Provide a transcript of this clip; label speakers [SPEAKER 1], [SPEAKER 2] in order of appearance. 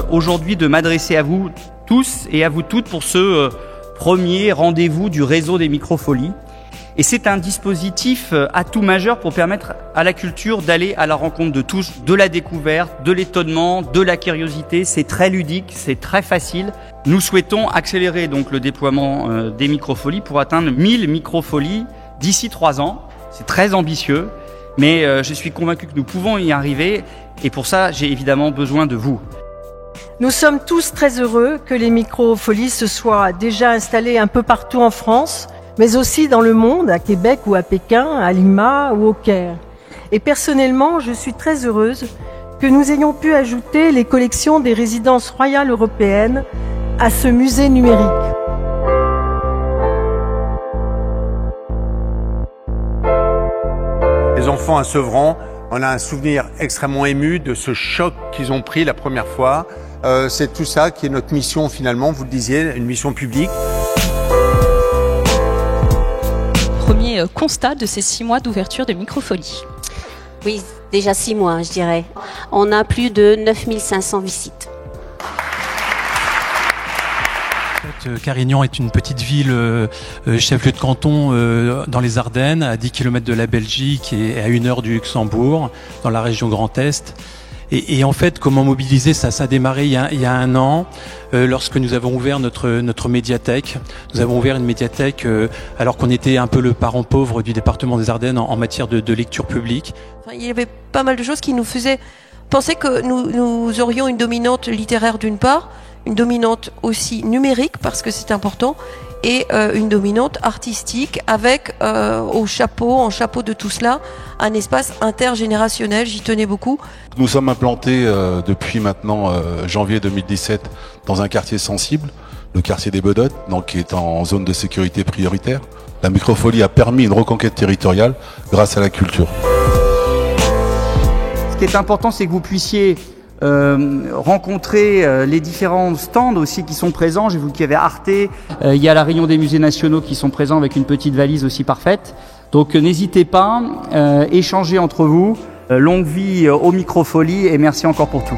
[SPEAKER 1] aujourd'hui de m'adresser à vous tous et à vous toutes pour ce premier rendez-vous du réseau des Microfolies. Et c'est un dispositif atout majeur pour permettre à la culture d'aller à la rencontre de tous, de la découverte, de l'étonnement, de la curiosité. C'est très ludique, c'est très facile. Nous souhaitons accélérer donc le déploiement des Microfolies pour atteindre 1000 Microfolies d'ici 3 ans. C'est très ambitieux, mais je suis convaincu que nous pouvons y arriver. Et pour ça, j'ai évidemment besoin de vous.
[SPEAKER 2] Nous sommes tous très heureux que les Microfolies se soient déjà installées un peu partout en France, mais aussi dans le monde, à Québec ou à Pékin, à Lima ou au Caire. Et personnellement, je suis très heureuse que nous ayons pu ajouter les collections des résidences royales européennes à ce musée numérique.
[SPEAKER 3] Les enfants à Sevran, on a un souvenir extrêmement ému de ce choc qu'ils ont pris la première fois. C'est tout ça qui est notre mission finalement, vous le disiez, une mission publique.
[SPEAKER 4] Premier constat de ces 6 mois d'ouverture de Microfolies.
[SPEAKER 5] Oui, déjà 6 mois, je dirais. On a plus de 9500 visites.
[SPEAKER 6] Carignan est une petite ville chef-lieu de canton dans les Ardennes, à 10 km de la Belgique et à 1 heure du Luxembourg, dans la région Grand Est. Et en fait, comment mobiliser ça a démarré il y a 1 an, lorsque nous avons ouvert notre médiathèque. Nous avons ouvert une médiathèque alors qu'on était un peu le parent pauvre du département des Ardennes en matière de lecture publique.
[SPEAKER 7] Il y avait pas mal de choses qui nous faisaient penser que nous aurions une dominante littéraire d'une part, une dominante aussi numérique parce que c'est important, et une dominante artistique avec en chapeau de tout cela, un espace intergénérationnel. J'y tenais beaucoup.
[SPEAKER 8] Nous sommes implantés depuis maintenant janvier 2017 dans un quartier sensible, le quartier des Bedottes, donc qui est en zone de sécurité prioritaire. La Microfolie a permis une reconquête territoriale grâce à la culture.
[SPEAKER 1] Ce qui est important, c'est que vous puissiez rencontrer les différents stands aussi qui sont présents. J'ai vu qu'il y avait Arte, il y a la Réunion des musées nationaux qui sont présents avec une petite valise aussi parfaite. Donc n'hésitez pas, échangez entre vous. Longue vie aux Microfolies et merci encore pour tout.